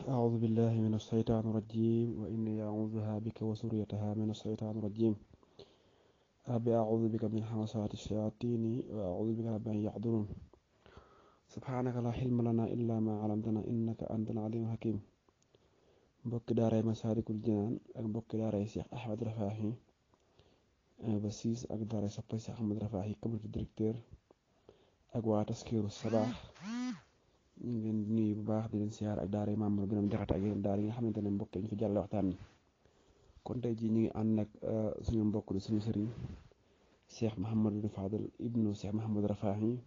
أعوذ بالله من الشيطان الرجيم وإني أعوذها بك وذريتها من الشيطان الرجيم رب أعوذ بك من همزات الشياطين وأعوذ بك رب أن يحضرون سبحانك لا حلم لنا إلا ما علمتنا إنك أنت العليم الحكيم mbokki daaray Masaalikul Jinaan ak mbokki daaray Cheikh Ahmed Rafahi ba siis ak daaray soppa Cheikh Ahmed Rafahi comité directeur ak waa Taskiru Sabah ñu ngi leen di nuyu bu baax di leen siyaar ak daara Maam Biram Jaxate ak yeneen daara yi nga xamante ne mbokk yi ñu fi jàlle waxtaan ni kon tey jii ñu ngi ànd ak suñu mbokk di suñu sëriñ Cheikh Mouhamadou Fadal ibnu Cheikh Mouhamadou Rafahi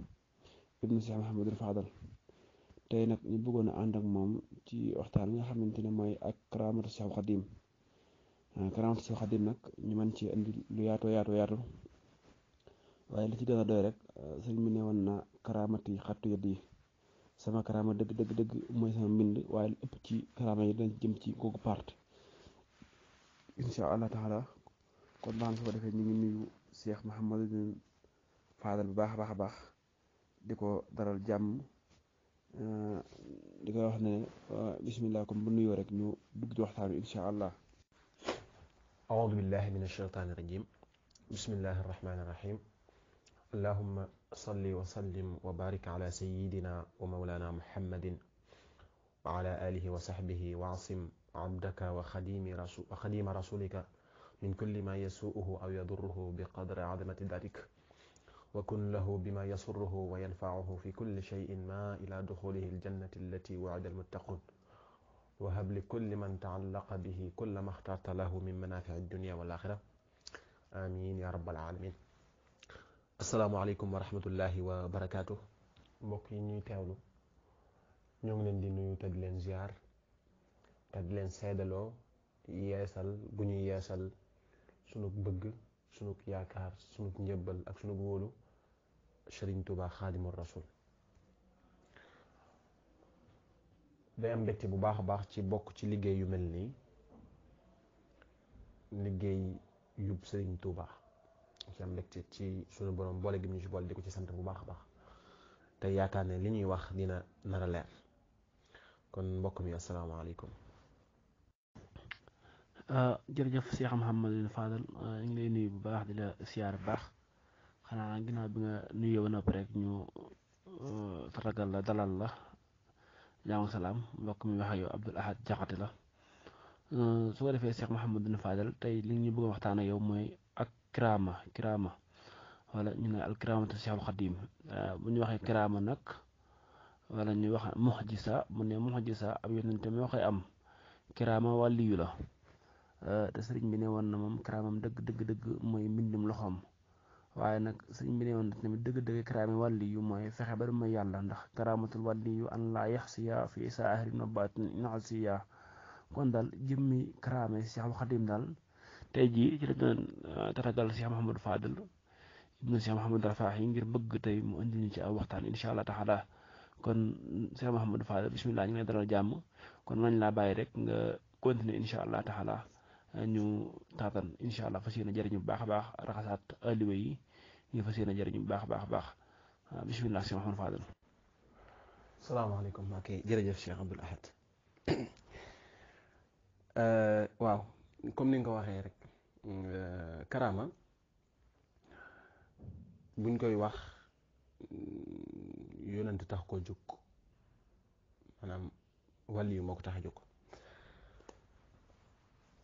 ibnu Cheikh Mouhamadou Fadal tey nag ñu bëggoon a ànd ak moom ci waxtaan nga xamante ne mooy ak karaamatu Cheikh Khadim karaamatu Cheikh Khadim nag ñu mën ci indi lu yaatu waaye li ci gën a doy rek sëriñ bi ne woon na karaamati xattu yët yi sama karaama dëgg mooy sama mbind waaye lu ëpp ci karaama yi dañ jëm ci googu part insha allah taala kon baax na su ko defee ñu ngi nuyu Cheikh Mouhamadou Fadal bu baax a baax di ko daral jàmm di ko wax ne bismillah comme bu nuyoo rek ñu dugg ci waxtaan wi insha allah. أعوذ بالله من الشيطان الرجيم بسم الله الرحمن الرحيم اللهم صل وسلم وبارك على سيدنا ومولانا محمد وعلى آله وصحبه وعصم عبدك وخديم رسولك من كل ما يسوءه أو يضره بقدر عظمة ذاتك وكن له بما يسره وينفعه في كل شيء ما إلى دخوله الجنة التي وعد المتقون وهب لكل من تعلق به كل ما اخترت له من منافع الدنيا والآخرة آمين يا رب العالمين. asalaamaaleykum wa rahmatullahi wa barakaatu mbokk yi ñuy teewlu ñoo ngi leen di nuyu te di leen ziar te di leen seedaloo yeesal bu ñuy yeesal sunu bëgg sunu yaakaar sunu njëbbal ak sunu wóolu Sëriñ Tuubaa Xaadimu Rasuul. day am mbégte bu baax a baax ci bokk ci liggéey yu mel nii liggéey yub Sëriñ Tuubaa ci am mbégte ci sunu borom boole gi ñu ci boole di ko ci sant bu baax a baax te yaakaar ne li ñuy wax dina nar a leer kon mbokk mi asalaamaaleykum. jërëjëf Cheikh Mouhamadou Fadal ñu ngi lay nuyu bu baax di la siyaar bu baax xanaa ginnaaw bi nga nuyoo ba noppi rek ñu tatagal la dalal la jaamu salaam mbokk mi wax ak yow Abdoul Ahad Jaxate la su ko defee Cheikh Mouhamadou Fadal tey li ñu bëgg a waxtaan ak yow mooy ak kiraama wala ñu ne al kiraamatu Cheikhul Xadim bu ñu waxee kiraama nag wala ñu wax muxjisa mu ne muxjisa ab yonente moo koy am kiraama wàlliyu la te sëriñ bi ne woon na moom kiraamam dëgg mooy mbindum loxoom waaye nag sëriñ bi ne woon tamit dëgg kiraami wàlliyu mooy fexe ba du may yàlla ndax kiraamatul wàlliyu an laa yaxsiya fi saahirin wa baatin inasiya kon daal jëmmi kiraame Cheikhul Xadim daal tey jii ci la doon tatagal Cheikh Mouhamadou Fadal ibnu Cheikh Mouhamadou Rafahi ngir bëgg tey mu indi ñu ci aw waxtaan insha allah taala kon Cheikh Mouhamadou Fadal bismillah ñu ngi lay dalal jàmm kon nañ laa bàyyi rek nga continuer insha allah taala ñu taatan insha allah fas yéene jëriñu bu baax a baax raxasaat aliwa yi ñu fas yéene jëriñu bu baax a baax bismillah Cheikh Mouhamadou Fadal. salaamaaleykum ok jërëjëf Cheikh Abdoul Ahad waaw comme ni nga ko waxee rek karaama buñ koy wax yonent tax koo jóg maanaam wàlli yu moo ko tax a jóg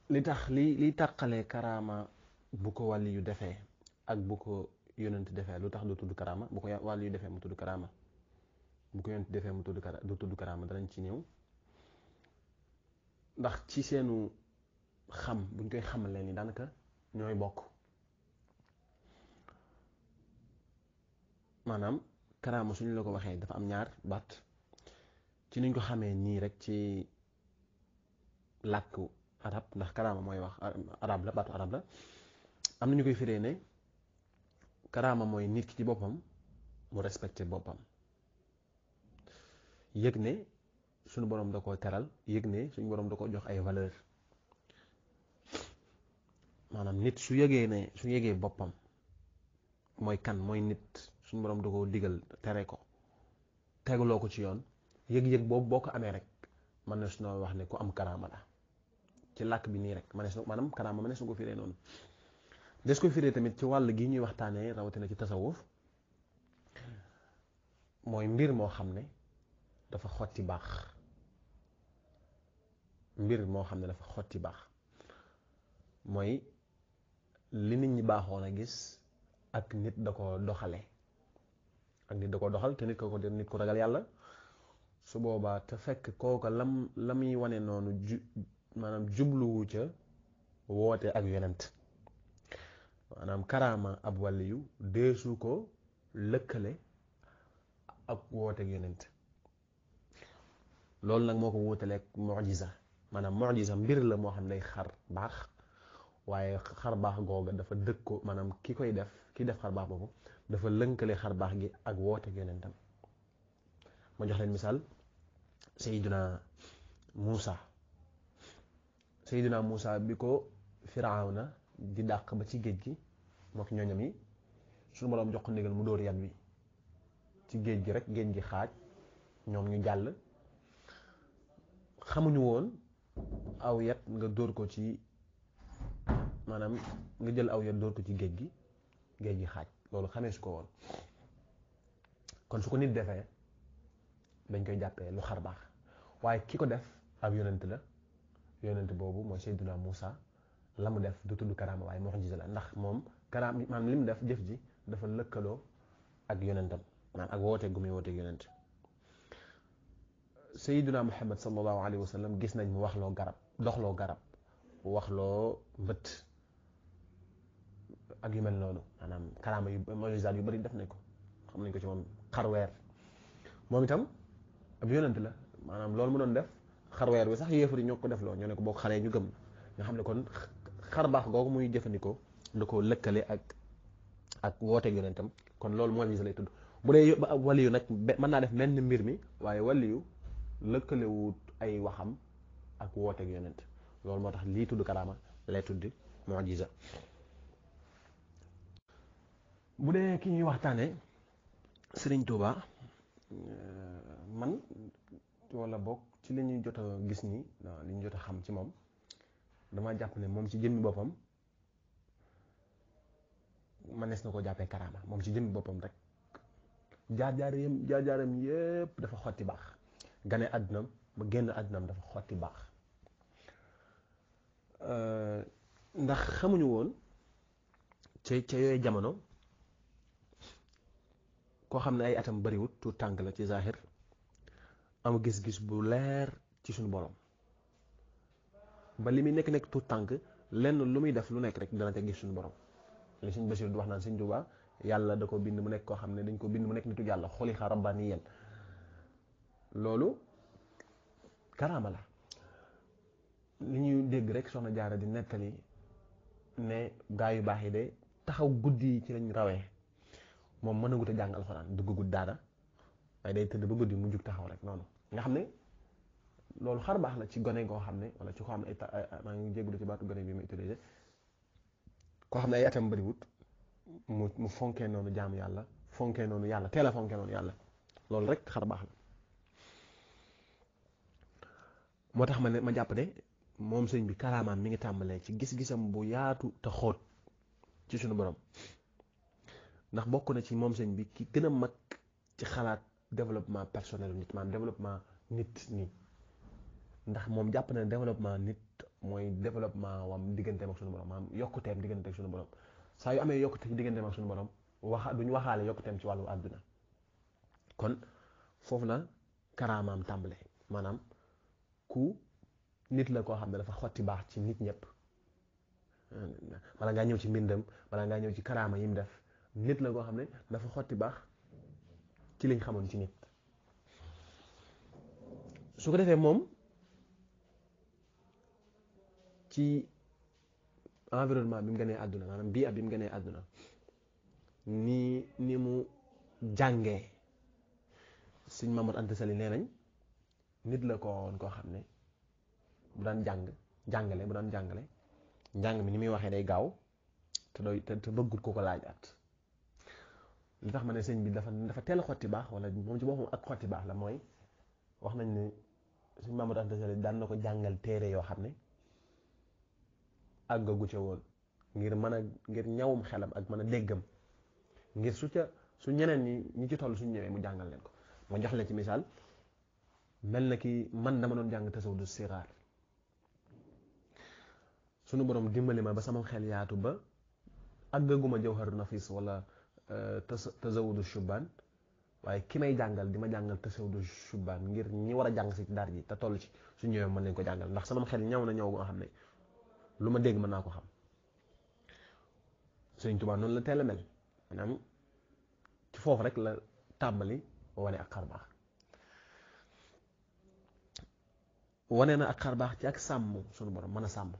liy tàqalee karaama bu ko wàlli yu defee ak bu ko yonent defee lu tax du tudd karaama bu ko wàlli yu defee mu tudd karaama bu ko yonent defee mu tudd karaama danañ ci ñëw ndax ci seenu xam buñ koy xamal leen ni daanaka ñooy bokk maanaam karaama suñu la ko waxee dafa am ñaar baat ci niñ ko xamee nii rek ci làkku arab ndax karaama mooy wax arab la baatu arab la am na ñu koy firee ne karaama mooy nit ki ci boppam mu respecté boppam yëg ne suñu borom da koo teral yëg ne suñu borom da ko jox ay valeur maanaam nit su yëgee boppam mooy kan mooy nit suñu borom da koo digal tere ko tegaloo ko ci yoon yëg-yëg boobu boo ko amee rek man na su wax ne ku am karaama la ci làkk bi nii rek maanaam karaama ma ne su ko firee noonu. des ko firee tamit ci wàll gi ñuy waxtaanee rawatina ci tasawuf mooy mbir moo xam ne dafa xotti baax, mbir moo xam ne dafa xotti baax mooy li nit ñi baaxoon a gis ak nit da ko doxale ak nit da ko doxal te nit ko ragal yàlla su boobaa te fekk kooka la muy wane noonu maanaam jubluwu ca woote ak yonent, maanaam karaama ab wàlliyu deesu ko lëkkale ak woote ak yonent. loolu nag moo ko wuutaleeg mu'jiza, maanaam mu'jiza mbir la moo xam ne day xar baax, waaye xar baax googa dafa dëkkoo maanaam ki koy def xar baax boobu dafa lënkale xar baax gi ak woote ak yonentam. ma jox leen misaal Seydina Muusa bi ko Firawna di dàq ba ci géej gi mook ñooñam yi suñu boroom jox ko ndigal mu dóor yan wi ci géej gi rek, géej gi xaaj ñoom ñu jàll. xamuñu woon aw yat nga dóor ko ci maanaam nga jël aw yat dóor ko ci géej gi xaaj, loolu xamee su ko woon. kon su ko nit defee dañ koy jàppee lu xar baax, waaye ki ko def ab yonent la, yonent boobu mooy Seydina Muusa. la mu def du tudd karaama waaye mu'jiza la, ndax moom karaama maanaam li mu def jëf ji dafa lëkkaloo ak yonentam, maanaam ak woote gu muy wooteeg yonent. Seydina Muhammad sallallahu alayhi wa sallam gis nañ mu waxloo garab, doxloo garab, waxloo mbët ak yu mel noonu, maanaam karaama yu mu'jizaat yu bari def nañ ko, xam nañ ko ci moom. xarweer moom itam ab yonent la, maanaam loolu mu doon def xarweer bi sax yéefar yi ñoo ko def loo, ñoo ne ko boo xaree ñu gëm. nga xam ne kon xar baax googu muy jëfandikoo da ko lëkkale ak wooteeg yonentam, kon loolu mu'jiza lay tudd. bu dee waliyu nag mën naa def menn mbir mi, waaye waliyu lëkkalewut ay waxam ak wooteeg yonent, loolu moo tax lii tudd karaama lay tudd mu'jiza. bu dee ki ñuy waxtaane Sëriñ Tuuba, man wala bokk ci li ñuy jot a gis nii, li ñu jot a xam ci moom, dama jàpp ne moom ci jëmmi boppam manees na ko jàppee karaama. moom ci jëmmi boppam rek jaar-jaaram yépp dafa xotti baax. gane àddunam ba génn àddunam dafa xotti baax, ndax xamuñu woon ca yooyu jamono koo xam ne ay atam bariwut, tuut tànk la ci zahir, am gis-gis bu leer ci suñu borom, ba li muy nekk tuut tànk lenn lu muy def lu nekk rek dana ca gis suñu borom. li Sëñ Basiir du wax naan Sëñ Tuubaa yàlla da ko bind mu nekk koo xam ne dañ ko bind mu nekk nitu yàlla, xuliqa rabbaaniyan. loolu karaama la. li ñuy dégg rek soxna Jaara di nettali ne gaa yu baax yi de taxaw guddi yi ci lañ rawee, moom mën a gut a jàng alxuraan, duggagut daara, waaye day tëdd ba guddi mu jug taxaw rek noonu. nga xam ne loolu xar baax la ci gone goo xam ne, wala ci koo xam ne maa ngi jégalu ci baatu gone bi ma utilisé, koo xam ne ay atam bariwut mu fonkee noonu jaamu yàlla, fonkee noonu yàlla, teel a fonkee noonu yàlla, loolu rek xar baax la. moo tax ma jàpp ne moom sëñ bi karaamaam mi ngi tàmbalee ci gis-gisam bu yaatu te xóot ci suñu borom, ndax bokk na ci moom sëñ bi ki gën a mag ci xalaat développement personnel nit, maanaam développement nit nii. ndax moom jàpp na développement nit mooy développement wam digganteem ak suñu borom, maanaam yokkuteem digganteem ak suñu borom. saa yu amee yokkute ci digganteem ak suñu borom duñ waxaale yokkuteem ci wàllu àdduna. kon foofu la karaamaam tàmbale, maanaam ku nit la koo xam ne dafa xotti baax ci nit ñëpp. bala ngaa ñëw ci mbindam, bala ngaa ñëw ci karaama yi mu def, nit la koo xam ne dafa xotti baax ci liñ xamoon ci nit. su ko defee moom ci environnement bi mu gënee àdduna, maanaam bii bi mu gënee àdduna, ni mu jàngee. Sëñ Mamadou Anta Sali nee nañ nit la ko woon koo xam ne bu daan jàngale njàng mi ni muy waxee day gaaw te bëggut ko laajaat. li tax ma ne sëñ bi dafa teel a xotti baax, wala moom ci boppam ak xotti baax la, mooy wax nañ ne suñ Mamadou Anta Sall daan na ko jàngal téere yoo xam ne àggagu ca woon ngir ñawum xelam ak mën a déggam ngir su ñeneen ñi ci toll suñ ñëwee mu jàngal leen ko. ma jox leen ci misaal mel na ki man dama doon jàng tasawudu siraar sunu borom dimbali ma ba sama xel yaatu ba àggaguma jawharu nafis wala tasawudu shubaan waaye ki may jàngal di ma jàngal tasawudu shubaan ngir ñi war a jàng si daar ji te toll ci su ñëwee mën nañ ko jàngal ndax sama xel ñaw na ñaw nga xam ne lu ma dégg mën naa ko xam. Sëriñ Tuubaa noonu la teel a mel maanaam ci foofu rek la tàmbali wane ak xarbaax wane na ak xarbaax ci ak sàmm sunu borom mën a sàmm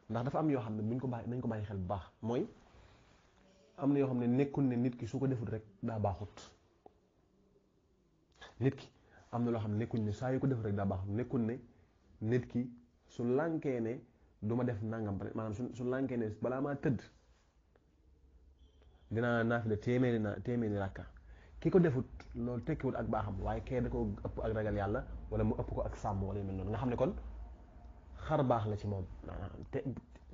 ndax dafa am yoo xam ne buñ ko bàyyi nañ ko bàyyi xel bu baax mooy am na yoo xam ne nekkul ne nit ki su ko deful rek daa baaxut nit ki am na loo xam ne nekkul ne saa yu ko deful rek daa baaxut nekkul ne nit ki su lànkee ne du ma def nangam maanaam su lànkee ne balaa maa tëdd dinaa naafila téeméeri rakka ki ko defut loolu tekkiwut ak baaxam waaye kee da ko ëpp ak ragal yàlla wala mu ëpp ko ak sàmm wala yu mel noonu nga xam ne kon xar baax la ci moom te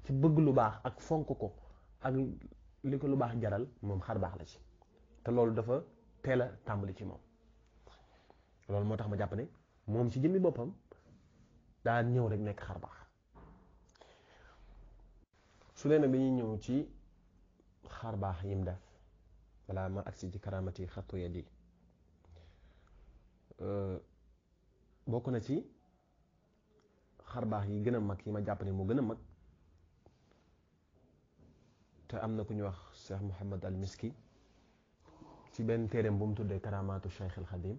ci bëgg lu baax ak fonk ko ak li ko lu baax jaral moom xar baax la ci te loolu dafa teel a tàmbali ci moom loolu moo tax ma jàpp ne moom ci jëmmi boppam daa ñëw rek nekk xar baax su leen nag dañuy ñëw ci xar baax yim def wala ma agsi ci karamati xattu yadi bokk na ci xar baax yi gën a mag yi ma jàpp ne moo gën a mag te am na ku ñu wax Cheikh Mouhamad al Miski ci benn téereem bu mu tuddee karamatu Cheikh al Xadim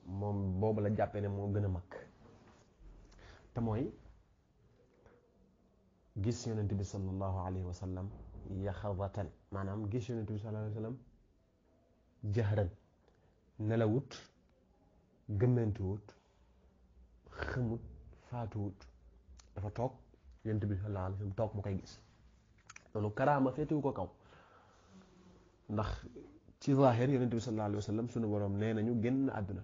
moom boobu la jàppee ne moo gën a mag te mooy gis yonent bi sallallahu alayhi wa sallam yaxadatan maanaam gis yonent bi sallallahu alayhi wa sallam jahran nelawut gëmmentuwut xamut faatuwut dafa toog yonent bi sallallahu alayhi wa sallam toog mu koy gis loolu karaama féetewu ko kaw ndax ci zaahir yonent bi sallallahu alayhi wa sallam sunu borom nee nañu génn àdduna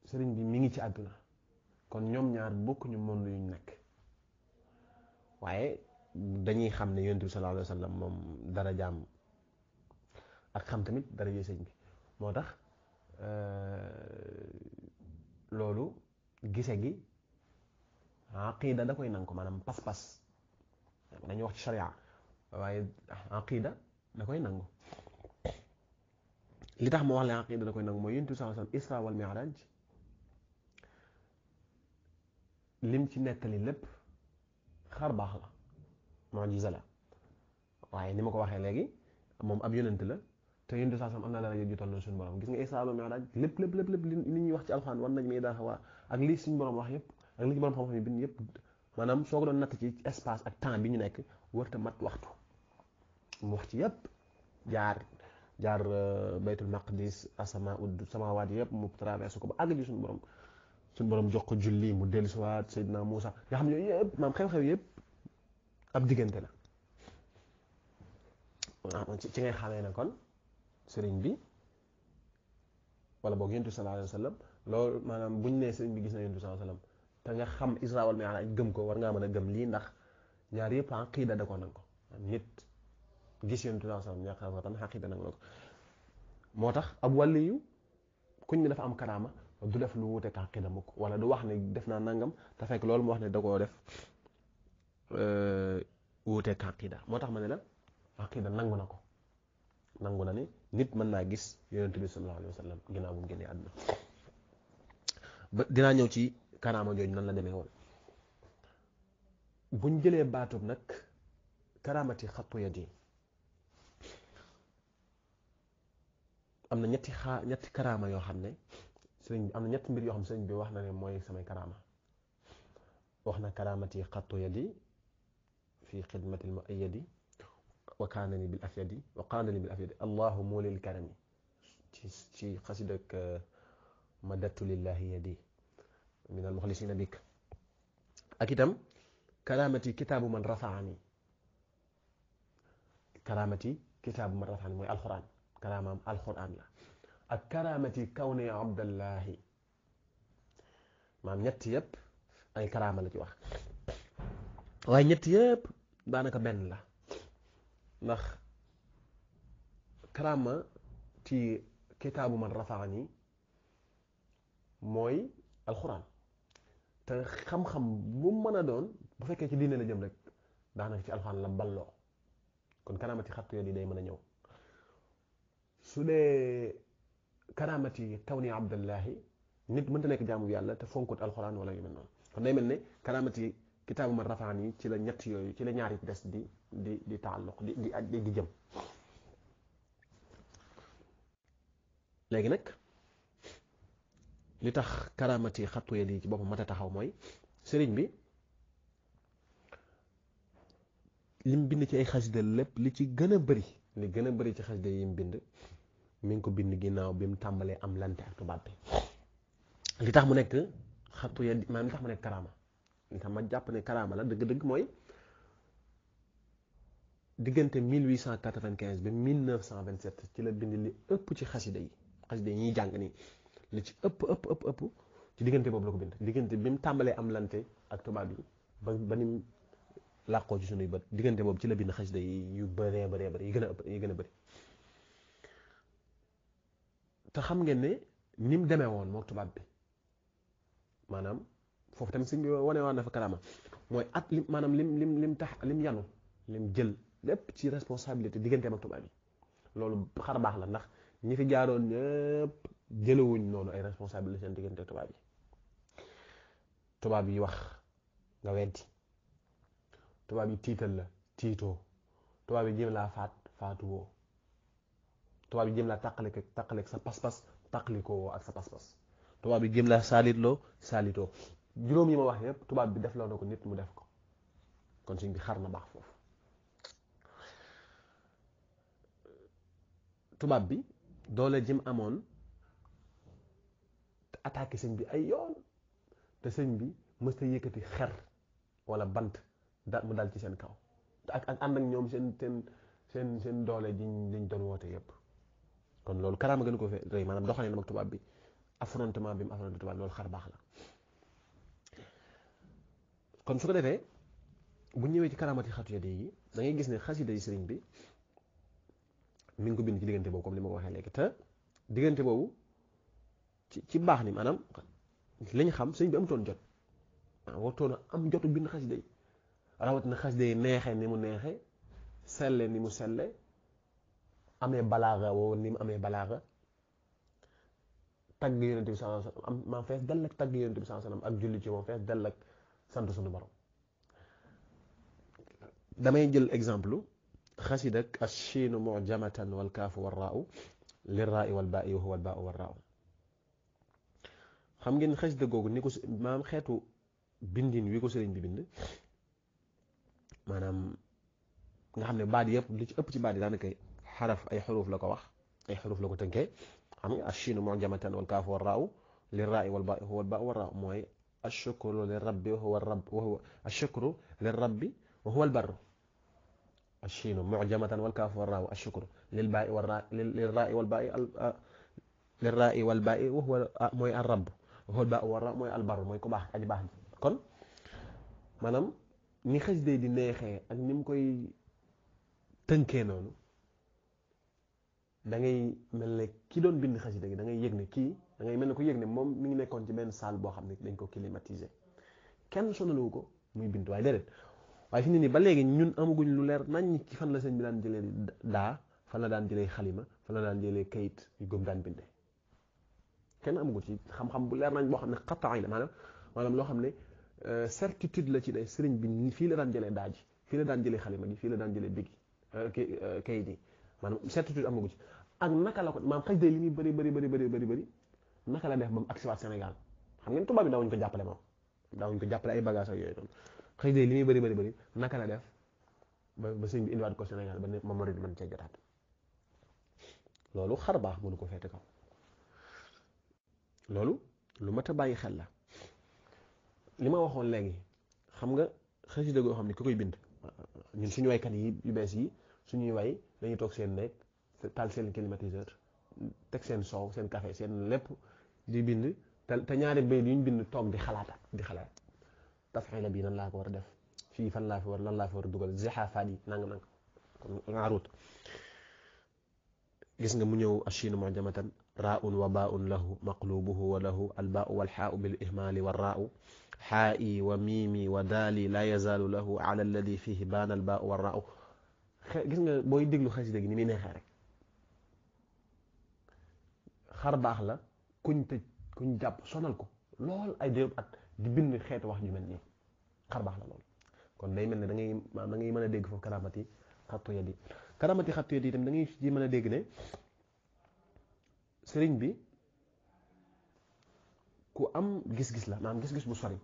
sëriñ bi mi ngi ci àdduna kon ñoom ñaar bokkuñu monde yuñ nekk waaye dañuy xam ne yonent bi sallallahu alayhi wa sallam moom dara jaam ak xam tamit dara jee sëñ bi moo tax loolu gise gi aqida da koy nangu ko maanaam pas-pas dañuy wax ci sharia waaye aqida da koy nangu li tax ma wax leen aqida da koy nangu mooy yonent bi sallallahu alayhi wa sallam isra wal mi'raj lim ci nettali lépp xar baax la mu'jiza la waaye ni ma ko waxee léegi moom ab yonent la te yonent saa sam am na dara ju toll na suñu borom gis nga Israa wal Mi'raaj lépp li ñuy wax ci alxuraan wan nañ mi daa xawaa ak lii suñu borom wax yëpp ak li ci borom xam-xam yi bind yëpp maanaam soo ko doon natt ci espace ak temps bi ñu nekk wërta mat waxtu mu wax ci yëpp jaar baytul maqdis samaawaat yëpp mu traversé ko ba àgg ji suñu borom jox ko julli mu dellusiwaat Seydina Muusa nga xam ne yooyu yëpp maam xew-xew yëpp ab diggante la ci ngay xamee ne kon sëriñ bi wala boog yonent bi sallallahu alayhi wa sallam loolu maanaam buñ nee sëriñ bi gis na yonent bi sallallahu alayhi wa sallam te nga xam Israa wal Mi'raaj gëm ko war ngaa mën a gëm lii ndax ñaar yëpp aqida da ko nang ko nit gis yonent bi sallallahu alayhi wa sallam ñaar tam aqida nang ko moo tax ab wàlliyu kuñ ne dafa am karaama du def lu wuuteeg aqida mukk wala du wax ne def naa nangam te fekk loolu mu wax ne da koo def wuuteeg aqida moo tax ma ne la aqida nangu na ko nangu na ni nit mën naa gis yonent bi sallallahu alayhi wa sallam ginnaaw bu mu génnee àdduna ba dinaa ñëw ci karaama jooju nan la demee woon buñ jëlee baatub nag karaamati xattu yadi am na ñetti karaama yoo xam ne sëriñ bi am na ñetti mbir yoo xam ne sëriñ bi wax na ne mooy samay karaama wax na karaamati xattu yadi fi xidmati lmuayyadi wa kaanani bil afyadi wa qaadani bil afyadi allahu moolil karami ci xasidak madattu lillahi yadi min al muxlisina bik ak itam karaamati kitaabu man rafaani karaamati kitaabu man rafaani mooy alquran karaamaam alquran la ak karaamati kawni abdallahi maam ñett yëpp ay karaama la ci wax waaye ñett yëpp daanaka benn la ndax karaama ci kitaabu man rafaani mooy alxuraan te xam-xam bu mën a doon bu fekkee ci diine la jëm rek daanaka ci alxuraan la balloo kon karaamati xattu yi day mën a ñëw su dee karaamati kawni abdallahi nit mënta nekk jaamu yàlla te fonkut alxuraan wala yu mel noonu kon day mel ne karaamati kitaabu man rafaani ci la ñett yooyu ci la ñaari des di taalluq di jëm léegi nag li tax karaamati xattu yi ci boppam mat a taxaw mooy sëriñ bi lim bind ci ay xasida lépp li ci gën a bëri li gën a bëri ci xasida yi mu bind mi ngi ko bind ginnaaw bi mu tàmbalee am lante ak tubaab bi li tax mu nekk xattu yi maanaam li tax mu nekk karaama li tax ma jàpp ne karaama la dëgg-dëgg mooy diggante 1895 ba 1927 ci la bind li ëpp ci xasida yi ñuy jàng nii li ci ëpp ci diggante boobu la ko bind diggante bi mu tàmbalee am lante ak tubaab yi ba ni mu làqoo ci sunuy bët diggante boobu ci la bind xasida yi yu bëree bëri yi gën a bëri te xam ngeen ne ni mu demee woon mook tubaab bi maanaam foofu tamit sëñ bi wane woon na fa karaama mooy at lim maanaam lim yanu lim jël lépp ci responsabilité digganteem ak tubaab yi loolu xar baax la ndax ñi fi jaaroon ñëpp jëlewuñ noonu ay responsabilité seen diggante tubaab yi wax nga weddi tubaab yi tiital la tiitoo tubaab yi jéem laa faatuwoo tubaab yi jéem laa tàqaleeg sa pas-pas tàqalikoo ak sa pas-pas tubaab yi jéem laa saalitoo juróom yi ma wax yëpp tubaab bi def loo na ko nit mu def ko kon suñ bi xar na baax foofu tubaab bi doole jëm amoon te attaqué sëñ bi ay yoon te sëñ bi mësta yëkkati xer wala bant mu dal ci seen kaw ak ànd ak ñoom seen doole liñ doon woote yépp kon loolu karaama gën ko fe rëy maanaam doxalee na mag tubaab bi affrontement bi mu affronté tubaab loolu xar baax la kon su ko defee bu ñëwee ci karaamati xatu yade yi da ngay gis ne xasida yi sëriñ bi mi ngi ko bind ci diggante boobu comme li ma ko waxee léegi te diggante boobu ci baax ni maanaam liñ xam sëriñ bi amutoon jot wartoon a am jotu bind xasida yi rawatina xasida yi neexee ni mu neexee selle ni mu selle amee balaaga woo ni mu amee balaaga tagg yonent bi sallallahu alayhi wasallam maa fees dell ak tagg yonent bi sallallahu alayhi wasallam ak julli ci moom fees dell ak sant suñu borom damay jël exemple xasida ak ash-shiinu mu'jamatan wal kaafu war raa'u lir-raa'i wal baa'i wa huwa al baa'u war raa'u xam ngeen xasida googu ni ko maanaam xeetu bindin wi ko sëriñ bi bind maanaam nga xam ne baat yëpp li ci ëpp ci baat yi daanaka xaraf ay xuruf la ko wax ay xuruf la ko tënkee xam nga ash-shiinu mu'jamatan wal kaafu war raa'u lir-raa'i wal baa'i huwa al baa'u war raa'u mooy ash-shukru lir-rabbi wa huwa ar-rabb wa huwa ash-shukru lir-rabbi wa huwa al-barru ash-shiinu mu'jamatan wal kaafu war raa'u ash-shukru lil-baa'i lir-raa'i wal baa'i lir-raa'i wal baa'i wa huwa mooy ar-rabb wa huwa al-baa'u war raa'u mooy al-barru mooy ku baax aji baax ji kon maanaam ni xasida di neexee ak ni mu koy tënkee noonu da ngay mel ne ki doon bind xasida gi da ngay yëg ne kii da ngay mel ne ku yëg ne moom mi ngi nekkoon ci benn salle boo xam ne dañ ko climatiser kenn sonalu ko muy bind waaye déedéet waaye fi ne nii ba léegi ñun amaguñ lu leer nañ ci fan la sëñ bi daan jëlee daa fan la daan jëlee xalima fan la daan jëlee kayit yu gëm daan binde kenn amagu ci xam-xam bu leer nañ boo xam ne xataay la maanaam loo xam ne certitude la ci ne sëriñ bi fii la daan jëlee daa ji fii la daan jëlee xalima gi fii la daan jëlee bigi kayit yi maanaam certitude amagu ci ak naka la ko maanaam xëy day li muy bëri naka la def ba mu agsiwaat Sénégal xam ngeen tubaab bi daawuñu ko jàppale moom daawuñu ko jàppale ay bagage ak yooyu noonu xëy day li muy bëri naka la def ba sëñ bi indiwaat ko Sénégal ba ne Mamadu di mën cee jotaat loolu xar baax mënu ko feete kaw loolu lu mat a bàyyi xel la li ma waxoon léegi xam nga xasida goo xam ne ku koy bind ñun suñu waykat yi yu bees yi suñuy way dañuy toog seen nekk taal seen climatiseur teg seen soow seen café seen lépp di bind te ñaari bayt yu ñu bind toog di xalaat tafxila bi nan laa ko war a def fii fan laa fi war lan laa fi war a dugal zixaafaat yi nang kon ngaarut gis nga mu ñëw ashiinu mujamatan raun wa baun lahu maqlubuhu wa lahu albaau walxaau bil ihmaali wa raau xaa'i wa miimi wa daali la yazaalu lahu ala alladi fihi baana albaau wa raau gis nga booy déglu xasida gi ni muy neexee rek xar baax la kuñ tëj kuñ jàpp sonal ko lool ay déeb at di bind xeetu wax ju mel nii xar baax la lool kon day mel ne da ngay mën a dégg foofu karamati xattu yadi itam da ngay ci mën a dégg ne sëriñ bi ku am gis-gis la maanaam gis-gis bu sori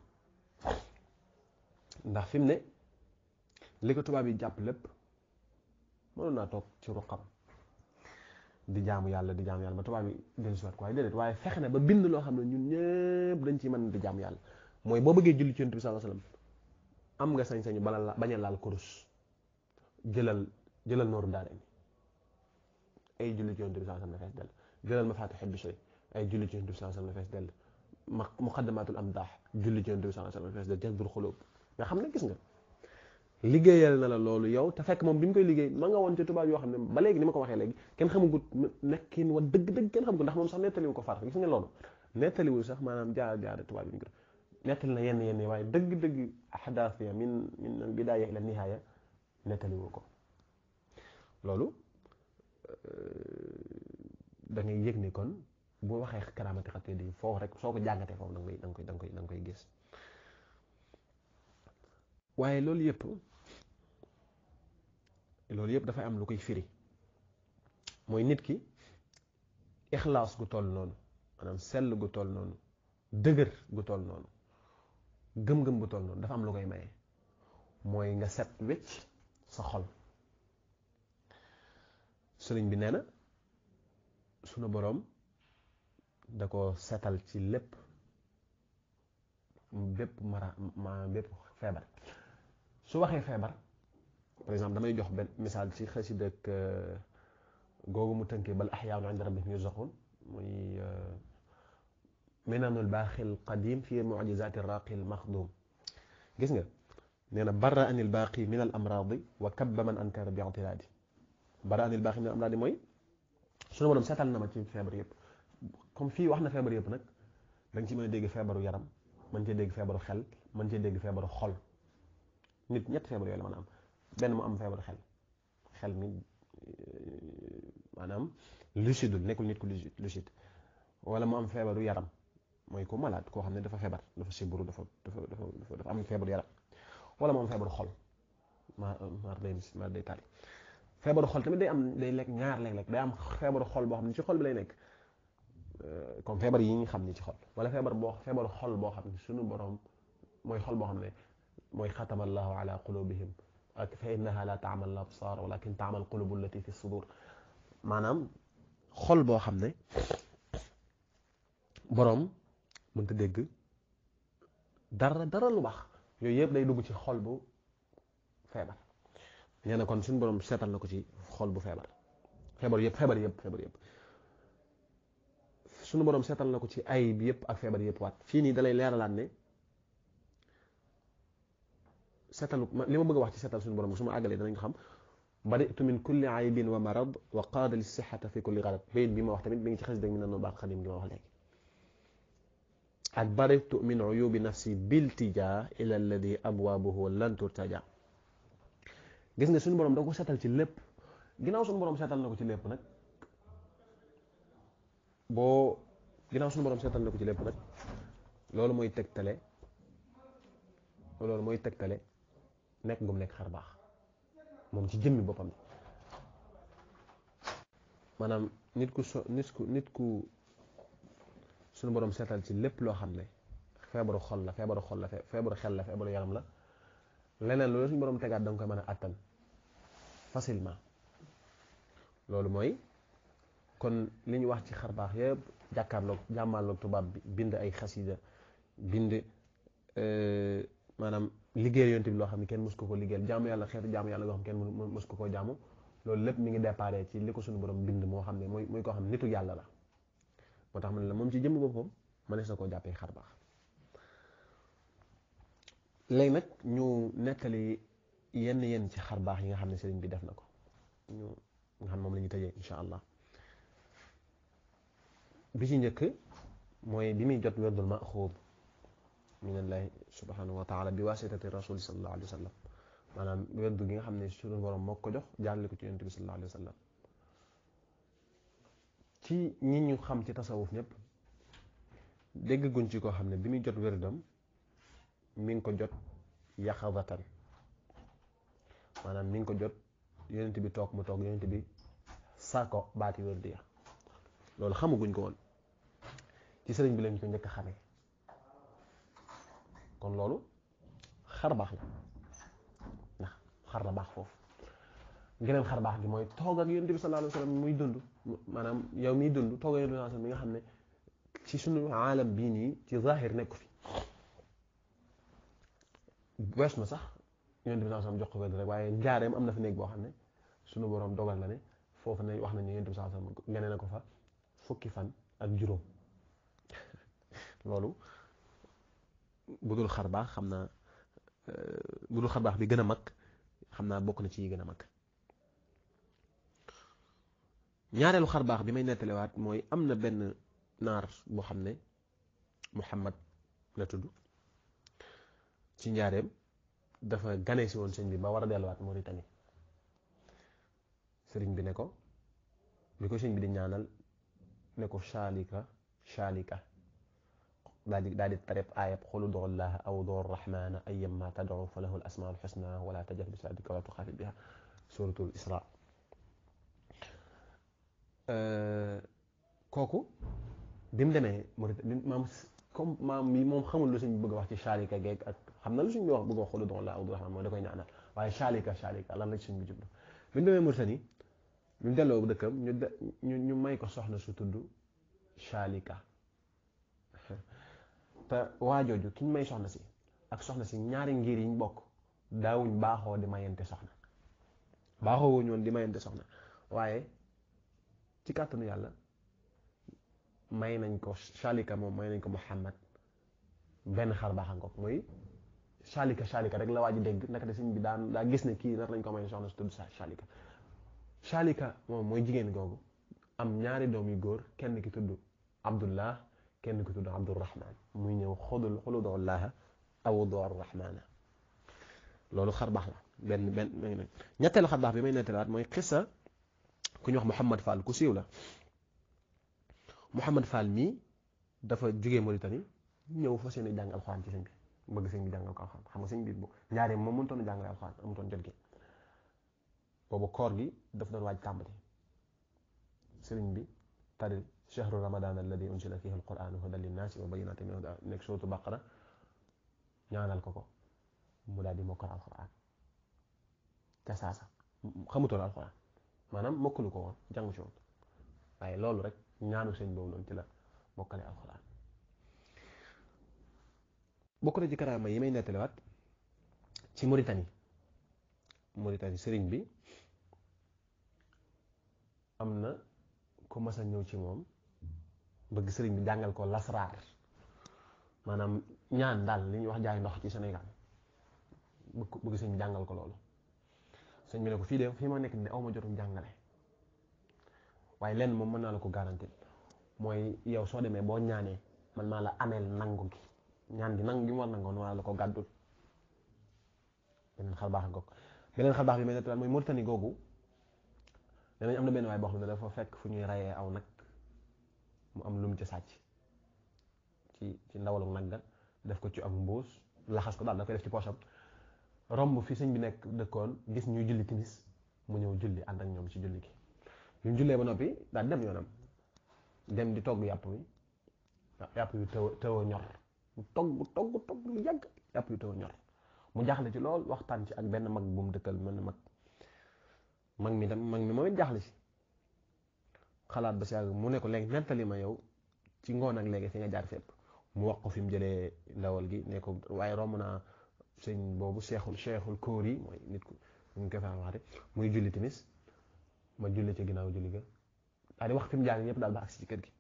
ndax fi mu ne li ko tubaab yi jàpp lépp mënoon naa toog ci ruqam di jaamu yàlla ba tubaab yi dellu si waat ko waaye déedéet waaye fexe na ba bind loo xam ne ñun ñëpp dañ ci mën di jaamu yàlla mooy boo bëggee julli ci Yonent bi sallallahu alayhi wasallam am nga sañ-sañu bañ a laal kurus jëlal nooru daara ay julli ci Yonent bi sallallahu alayhi wasallam fees dell jëlal mafatihul bichri ay julli ci Yonent bi sallallahu alayhi wasallam fees dell muqaddamatul amdah julli ci Yonent bi sallallahu alayhi wasallam fees dell jazbul xulub nga xam ne gis nga liggéeyal na la loolu yow te fekk moom bi mu koy liggéey ma nga woon ci tubaab yoo xam ne ba léegi ni ma ko waxee léegi kenn xamagut nekkin wa dëgg-dëgg kenn xamagut ndax moom sax nettaliwu ko far gis nga loolu nettaliwul sax maanaam jaar tubaab yi ñu ko nettali na yenn waaye dëgg-dëgg ahdaaf ya min bidaaya ila nihaaya nettaliwu ko loolu da ngay yëg ni kon bu waxee karaamati xatee di foofu rek soo ko jàngatee foofu da nga koy gis waaye loolu yëpp dafay am lu koy firi mooy nit ki ixlaas gu toll noonu maanaam sell gu toll noonu dëgër gu toll noonu gëm-gëm gu toll noonu dafa am lu koy maye mooy nga set wecc sa xol sëriñ bi nee na sunu boroom da ko setal ci lépp bépp bépp feebar su waxee feebar par exemple damay jox benn misaal ci xasida ak googu mu tënkee bal ahyaa'un 'inda rabbihim yurzaqun muy minanul baaxil qadim fi mu'jizati raqil maxdum gis nga nee na barra anil baaqi min al amradi wa kabba man ankara bi i'tiradi barra anil baaqi min al amradi mooy sunu borom seetal na ma ci feebar yëpp comme fii wax na feebar yëpp nag da nga ci mën a dégg feebaru yaram mën cee dégg feebaru xel mën cee dégg feebaru xol nit ñett feebar yooyu la mën a am benn mu am feebaru xel mi maanaam lucidul nekkul nit ku lucide wala mu am feebaru yaram mooy ku malade koo xam ne dafa feebar dafa siburu dafa am feebaru yaram wala mu am feebaru xol maar day tali feebaru xol tamit day lekk ñaar léeg-léeg day am feebaru xol boo xam ne ci xol bi lay nekk comme feebar yi ñu xam ni ci xol wala feebaru xol boo xam ne suñu borom mooy xol boo xam ne mooy xatama allahu ala qulubihim ak fa innaha la ta'mal absar walakin ta'mal qulubu allati fi sudur maanaam xol boo xam ne borom mënta dégg dara lu baax yooyu yëpp day dugg ci xol bu feebar nee na kon suñu borom seetal na ko ci xol bu feebar yëpp suñu borom seetal na ko ci ay bi yëpp ak feebar yëpp waat fii nii dalay leeralaat ne seetalu li ma bëgg a wax ci seetal suñu borom su ma àggalee danañ ko xam bari'tu min kulli aybin wa marad wa qaada li sihhata fi kulli gharad bayit bi ma wax tamit mi ngi ci xasida mi nanu baax xadim gi ma wax léegi ak bari'tu min uyubi nafsi biltija ila alladi abwaabuhu lan turtaja gis nga suñu borom da ko seetal ci lépp ginnaaw suñu borom seetal na ko ci lépp nag loolu mooy tegtale nekk gum nekk xar baax moom ci jëmmi boppam maanaam nit ku suñu borom seetal ci lépp loo xam ne feebaru xol la feebaru xel la feebaru yaram la leneen loolu suñu borom tegaat da nga koy mën a attan facilement loolu mooy kon li ñu wax ci xar baax yëpp jàmmaarloog tubaab bi bind ay xasida bind maanaam liggéey yonent bi loo xam ne kenn mës ko liggéeyal jaamu yàlla xeetu jaamu yàlla loo xam ne kenn mës ko jaamu loolu lépp mi ngi déparé ci li ko suñu borom bind moo xam ne mooy koo xam ne nitu yàlla la moo tax man la moom ci jëmm boppam mënees na koo jàppee xar baax. léegi nag ñu nettali yenn ci xar baax yi nga xam ne sëriñ bi def na ko ñu nga xam moom la ñu tëjee insha allah. bi ci njëkk mooy bi muy jot werdul maxuud minallahi subhanahu wa taala bi wasitati rasuli sallallahu alayhi wa sallam maanaam werdu gi nga xam ne suñu borom moo ko jox jaarale ko ci yonent bi sallallahu alayhi wa sallam. ci ñi ñu xam ci tasawuf ñëpp dégg guñ ci koo xam ne bi muy jot werdam mi ngi ko jot yaqazatan maanaam mi ngi ko jot yonent bi toog mu toog yonent bi saako baati wérdi ya loolu xamaguñ ko woon ci sëriñ bi lañ ko njëkk a xamee kon loolu xar baax la ndax xar la baax foofu. geneen xar baax gi mooy toog ak yonent bi sallallahu alayhi wa sallam muy dund maanaam yow miy dund toog ak yonent bi sallallahu alayhi wa sallam mi nga xam ne ci sunu aalam bii nii ci zahir nekku fi wees na sax yonent bi sallallahu alayhi wa sallam jox ko wér rek waaye njaareem am na fi néeg boo xam ne sunu borom dogal na ne foofu ne wax nañu yonent bi sallallahu alayhi wa sallam gane na ko fa fukki fan ak juróom loolu budul xar baax xam naa budul xar baax bi gën a mag xam naa bokk na ci yi gën a mag. ñaareelu xar baax bi may nettaliwaat mooy am na benn naar boo xam ne Muhammad la tudd ci njaareem dafa gane si woon sëñ bi ba war a delluwaat Mauritanie sëriñ bi ne ko bi ko sëñ bi di ñaanal ne ko shaalika daal di tareb aayab xul ud'u llaha aw ud'u rahmana ayyamma tad'u fa lahu al-asmaa'ul husna wala tajhar bi salaatika wala tuxaafit biha suratul Isra. kooku bi mu demee Mauritanie maam mi moom xamul lu suñ bëgg a wax ci shaalika geeg ak xam na lu suñ bi wax bëgg a wax xul ud'u llaha aw ud'u rahmana mooy da koy ñaanal waaye shaalika lan la ci suñ bi jublu bi mu demee Mauritanie ñu delloo dëkkam ñu may ko soxna su tudd shaalika te waajooju ki ñu may soxna si ak soxna si ñaari ngir yi ñu bokk daawuñ baaxoo di mayante soxna baaxoo wuñ woon di mayante soxna waaye ci kàttanu yàlla may nañ ko shaalika moom may nañ ko Muhammad benn xar baax ngoog mooy shaalika rek la waa ji dégg naka de sëñ bi daa gis ne kii nar nañ ko may soxna su tudd shaalika moom mooy jigéen googu am ñaari doom yu góor kenn ki tudd Abdullah kenn ki tudd Abdurrahman muy ñëw xul ud'u llaha aw ud'u rahmana loolu xar baax la benn ñetteelu xar baax bi may nettalaat mooy xissa ku ñu wax Mouhamad Fall ku siiw la Mouhamad Fall mii dafa jógee Mauritanie ñëw fa seen i jàng alxuraan ci sëñ bi bëgg sëñ bi jàngal ko alxuraan xam nga sëñ bi bu ñaaree moom mënutoon a jàngale alxuraan amutoon jot gi boobu koor gi dafa doon waaj tàmbali sëriñ bi tari shahru ramadan alladi unzila fihi alquran hudan linnaasi wa bayyinatin min al-huda nekk suratu baqara ñaanal ko mu daal di mokkal alquran ca saasa xamutoon alquran maanaam mokkalu ko woon jàngu ci woon waaye loolu rek ñaanu sëñ boobu noonu ci la mokkale alquran. bokk na ci karaama yi may nettaliwaat ci Mauritanie sëriñ bi am na ku mas a ñëw ci moom bëgg sëriñ bi jàngal ko lasraar maanaam ñaan daal li ñuy wax jaay ndox ci Sénégal bëgg sëñ bi jàngal ko loolu sëñ bi ne ko fii ma nekk ne aw ma jotum jàngale waaye lenn moom mën naa la ko garanti mooy yow soo demee boo ñaanee man maa la ameel nangu gi ñaan gi nangu gi mu war nangoon maa la ko gàddul beneen xar baax bi may nettalaat mooy Mauritanie googu danañ am na benn waay boo xam ne dafa fekk fu ñuy rayee aw nag mu am lum ci sàcc ci ndawalu nag ga def ko ci ak mbuus laxas ko daal da koy def ci poosam romb fi sëñ bi nekk dëkkoon gis ñuy julli timis mu ñëw julli ànd ak ñoom ci julli gi ñu jullee ba noppi daal dem yoonam dem di togg yàpp yu tëw a ñor mu togg lu yàgg yàpp yu tëw a ñor mu jaaxle ci lool waxtaan ci ak benn mag bu mu dëkkal mel na mag mi moom it jaaxle ci xalaat ba si àgg mu ne ko léegi nettali ma yow ci ngoon ak léegi fi nga jaar fépp mu wax ko fi mu jëlee ndawal gi ne ko waaye romb naa sëñ boobu seexul kóor yi mooy nit ku ñu koy fa waxate muy julli timis ma julli ci ginnaaw julli ga daal di wax fi mu jaar ñëpp daal ba agsi ci kër gi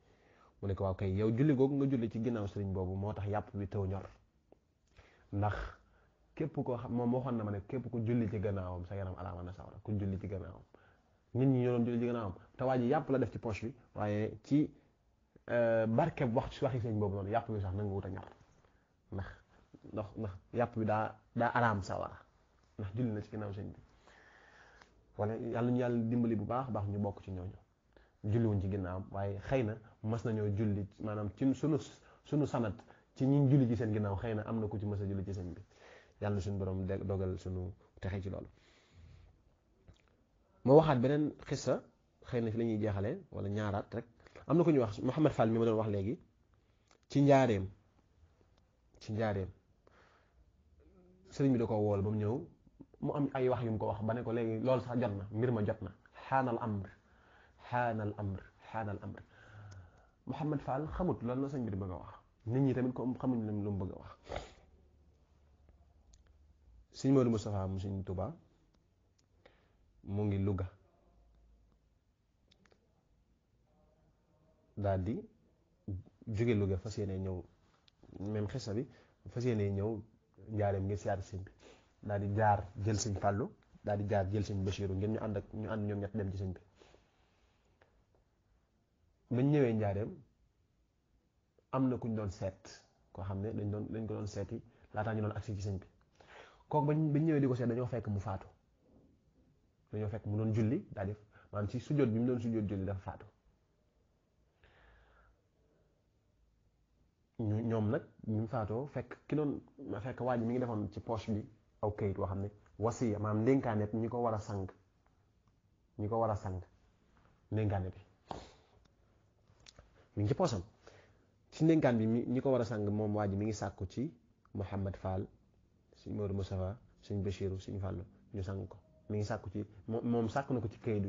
mu ne ko waaw kay yow julli googu nga julli ci ginnaaw sëriñ boobu moo tax yàpp bi tëw ñor ndax képp koo xam moom waxoon na ma ne képp ku julli ci gannaawam sa yaram alaama na sawara ku julli ci gannaawam nit ñi ñoo doon julli ci gannaawam te waa ji yàpp la def ci poche bi waaye ci barkeb waxi sëñ boobu noonu yàpp bi sax nangu wut a ñor ndax yàpp bi daa araam sawara ndax julli na ci ginnaaw sëñ bi wala yàlla ñu yàlla dimbali bu baax baax ñu bokk ci ñooñu julliwuñ ci ginnaawam waaye xëy na mas nañoo julli maanaam ci sunu sanat ci ñi julli ci seen ginnaaw xëy na am na ku ci mas a julli ci sëñ bi yàlla suñu borom dogal suñu texe ci loolu. moo waxaat beneen xissa xëy na fi la ñuy jeexalee wala ñaaraat rek am na ku ñuy wax Mouhamed Fall mi ma doon wax léegi ci njaareem sëriñ bi da ko wool ba mu ñëw mu am ay wax yu mu ko wax ba ne ko léegi loolu sax jot na mbir ma jot na xaanal amr Mouhamed Fall xamut loolu la sëñ bi di bëgg a wax nit ñi tamit ko xamuñ lu mu bëgg a wax. sëñ Modou Moustapha mu sëñ Touba mu ngi Louga daal di jóge Louga fas yéene ñëw même xissa bi fas yéene ñëw njaareem ngir siyaar sëñ bi daal di jaar jël sëñ Fallou daal di jaar jël sëñ Bachirou ngeen ñu ànd ñoom ñett dem ci sëñ bi bañ ñëwee njaareem am na kuñ doon seet koo xam ne dañ ko doon seeti laataa ñu doon agsi ci sëñ bi kooku bañ ñëwee di ko seet dañoo fekk mu faatu dañoo fekk mu doon julli daal di maanaam ci sujjóot bi mu doon sujjóot julli dafa faatu ñoom nag ñu faatoo fekk waa ji mi ngi defoon ci poche bi aw kayit woo xam ne wasiya maanaam ndénkaanet ñi ko war a sang ndénkaane bi mi ngi ci poosam ci ndénkaan bi ñi ko war a sang moom waa ji mi ngi sàkku ci Mouhamed Fall sëñ Modou Moustapha sëñ Bachirou sëñ Fallou ñu sang ko mi ngi sàkku ci moom sàkku na ko ci kayit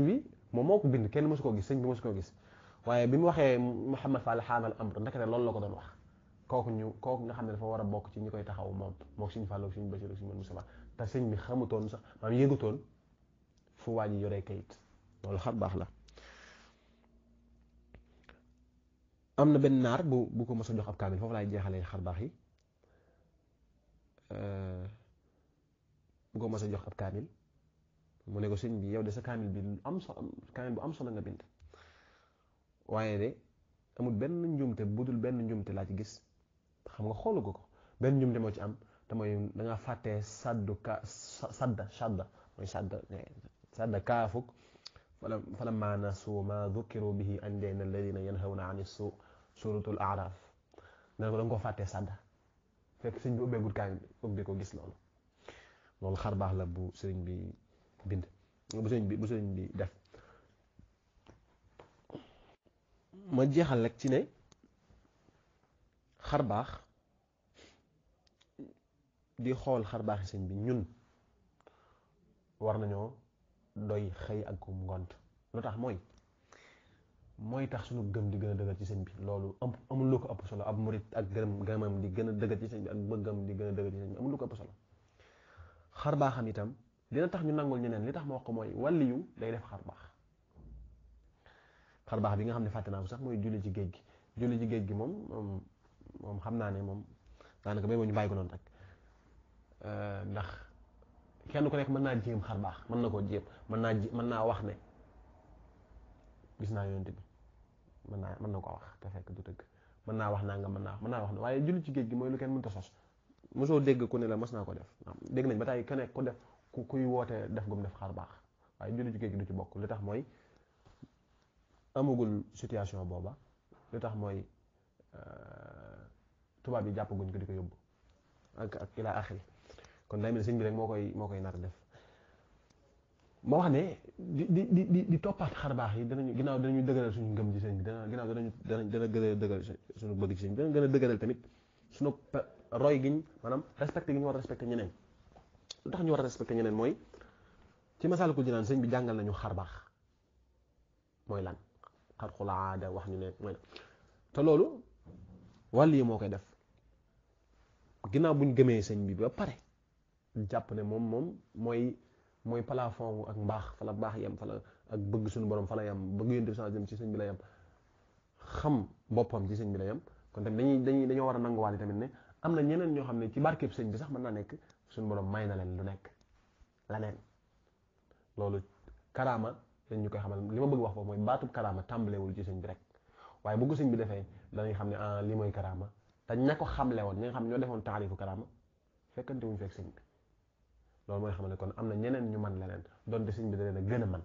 bi moom moo ko bind kenn mosu koo gis sëñ bi mosu koo gis waaye bi mu waxee Mouhamed Fall xaamal amr ndekete loolu la ko doon wax kooku nga xam ne dafa war a bokk ci ñi koy taxaw moom moo sëñ Fallou sëñ Bachirou sëñ Modou Moustapha te sëñ bi xamutoon sax maanaam yëgutoon fu waa ji yoree kayit loolu xar baax la. am na benn naar bu ko mos a jox ab kaamil foofu laay jeexalee xar baax yi bu ko mos a jox ab kaamil mu ne ko sëñ bi yow de sa kaamil bi kaamil bu am solo nga bind waaye de amul benn njumte budul benn njumte laa ci gis xam nga xoolu ko benn njumte moo ci am te mooy da nga fàttee sadda kaafuk falammaa nasuu maa dhukkiruu bihi anjayna alladhiina yanhawna ani suu suratul A'raaf ne ko da nga ko fàttee sadda fekk sëñ bi ubbeegul kaamil ubbi ko gis loolu xar baax la bu sëriñ bi bind bu sëriñ bi def. ma jeexal rek ci ne xar baax di xool xar baaxi sëñ bi ñun war nañoo doy xëy ak ngont lu tax mooy tax suñu gëm di gën a dëgër ci sëñ bi loolu amul lu ko ëpp solo ab murit ak gëmam di gën a dëgër ci sëñ bi ak bëggam di gën a dëgër ci sëñ bi amul lu ko ëpp solo xar baaxam itam dina tax ñu nangul ñeneen li tax ma wax ko mooy wàlliyu day def xar baax bi nga xam ne fàtte naa ko sax mooy julli ci géej gi moom xam naa ne moom daanaka bay moo ñu bàyyi ko noonu rek ndax kenn ku nekk mën naa jéem xar baax mën na koo jéem mën naa wax ne gis naa yonent bi mën na ko wax te fekk du dëgg mën naa wax naa nga mën naa wax ne waaye julli ci géej gi mooy lu kenn mënta sos mosoo dégg ku ne la mas naa ko def dégg nañ ba tey ku nekk ku def kuy woote def gum def xar baax waaye julli ci géej gi du ci bokk li tax mooy amagul situation booba li tax mooy tubaab yi jàppaguñ ko di ko yóbbu ak ila axiri kon day mel sëñ bi rek moo koy nar def moo wax ne di toppaat xar baax yi ginnaaw danañu dëgëral suñu ngëm ci sëñ bi ginnaaw dana gën a dëgëral suñu bëgg ci sëñ bi dana gën a dëgëral tamit suñu roy giñ maanaam respecté gi ñu war a respecté ñeneen lu tax ñu war a respecté ñeneen mooy ci Masaalikul Jinaan sëñ bi jàngal nañu xar baax mooy lan xarqul aada wax ñu ne mooy te loolu wàll yi moo koy def ginnaaw buñ gëmee sëñ bi ba pare jàpp ne moom mooy mooy plafond ak mbaax fa la baax yem, fa la ak bëgg suñu borom fa la yem, bëgg yonent bi sallallahu alayhi wasallam ci sëñ bi la yem, xam boppam ci sëñ bi la yem. kon tamit dañoo war a nanguwaale tamit ne am na ñeneen ñoo xam ne ci barkeeb sëñ bi sax mën naa nekk suñu borom may na leen lu nekk leneen. loolu karaama dañ ñu koy xamal. li ma bëgg wax foofu mooy baatub karaama tàmbalewul ci sëñ bi rek, waaye bu ko sëñ bi defee danañ xam ne ah lii mooy karaama. te ña ko xamle woon ñi nga xam ne ñoo defoon taarifu karaama fekkante wuñ fekk sëñ bi. loolu mooy xam ne kon am na ñeneen ñu man leneen donte sëñ bi da leen a gën a man.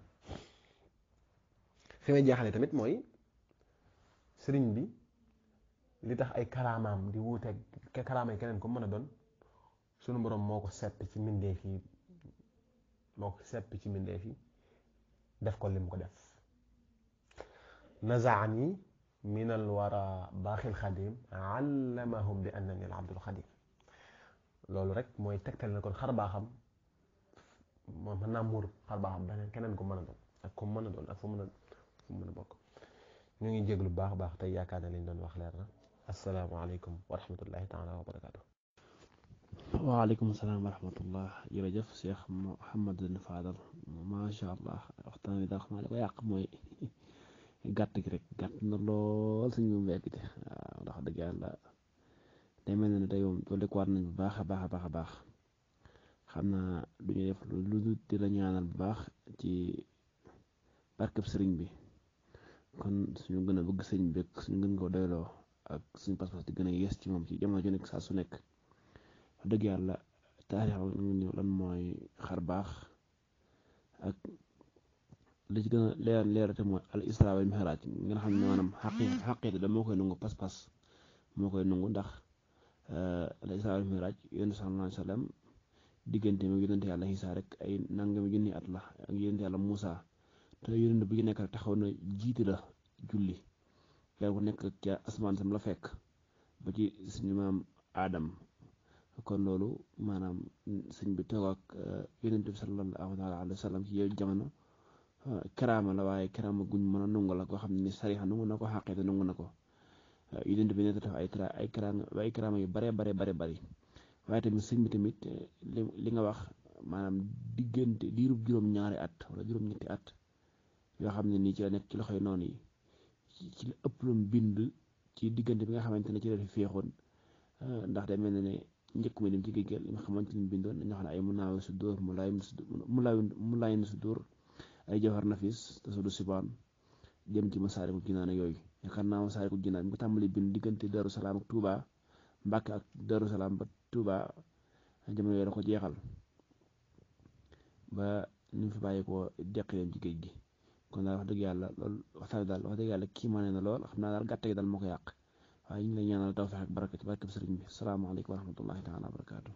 fi may jaaxale tamit mooy sëriñ bi li tax ay karaamaam di wuuteeg karaama yi keneen ko mën a doon, sunu borom moo ko sepp ci mbindeef yi, def ko lim ko def. nazaani min al wara baaxil xadim allamahum bi annani al abdul xadim. loolu rek mooy tegtal na kon xar baaxam moom mën naa muur xar baaxam beneen keneen ko mën a doon ak ko mën a doon ak fu mën a bokk. ñu ngi jéglu baax baax tey yaakaar na liñ doon wax leer na. asalaamaaleykum wa rahmatullahi taala wa barakaatu. waaleykum salaam wa rahmatullah. jërëjëf Cheikh Mouhamadou Fadal, macha allah waxtaan wi daal xam naa li ko yàq mooy gàtt gi rek, gàtt na lool suñu mu wegg te waaw ndax dëgg yàlla day mel ne tey moom doole ko war nañ bu baax a baax a baax a baax. xam naa du ñu def lu dul di la ñaanal bu baax ci barkeb sëriñ bi, kon suñu gën a bëgg sëriñ bi suñu gën ko doyloo ak suñu pas-pas di gën a yees ci moom ci jamono ju nekk saa su nekk. wax dëgg yàlla taarix ñu lan mooy xar baax ak li ci gën a leerate mooy al isra wal mi'raj nga xam ne maanaam xaqiiqata da moo koy nangu, pas-pas moo koy nangu. ndax al isra wal mi'raj yonent sallallahu alayhi wa sallam diggante mi yonent yàlla Isaa rek ay nangami junni at la ak yonent yàlla Muusa, te yonent bu ci nekk rek taxaw na jiite la julli, yaa ko nekk ca asmaan sam la fekk ba ci suñu maam Aadam. kon loolu maanaam sëñ bi toog ak yonent bi sallallahu alayhi wa sallam ci yow jamono karaama la, waaye karaama guñ mën a nangu la koo xam ne sariya nangu na ko, xaqiiqata nangu na ko. yonent bi ne def ay karaama yu bare bari. waaye tamit sëñ bi tamit li nga wax maanaam diggante diirub juróom-ñaari at wala juróom-ñetti at yoo xam ne nii ci la nekk ci loxoy noonu yi, ci la ëpp lu bind ci diggante bi nga xamante ne ci la fi féexoon. ndax day mel ne njëkk mi dem ci géej li nga xamante ni bindoon dañoo xam ne ay munaawi su dóor mu laayin su dóor ay jawhar nafis te sudu sibaan jëm ci Masaalikul Jinaan yooyu. yaakaar naa Masaalikul Jinaan bi nga tàmbali bind diggante Daru Salaam ak Touba, Mbàkke ak Daru Salaam ba Touba, jamono yooyu da ko jeexal ba ñu fi bàyyi ko deqi leen ci géej gi. kon daal wax dëgg yàlla loolu waxtaan bi daal wax dëgg yàlla kii maa ne na lool, xam naa daal gàtt gi daal moo ko yàq. waaye ñu ngi lay ñaanal tawfiq ak baraka ci barke sëriñ bi. salaamaaleykum wa rahmatullahi taala wa barakaatu.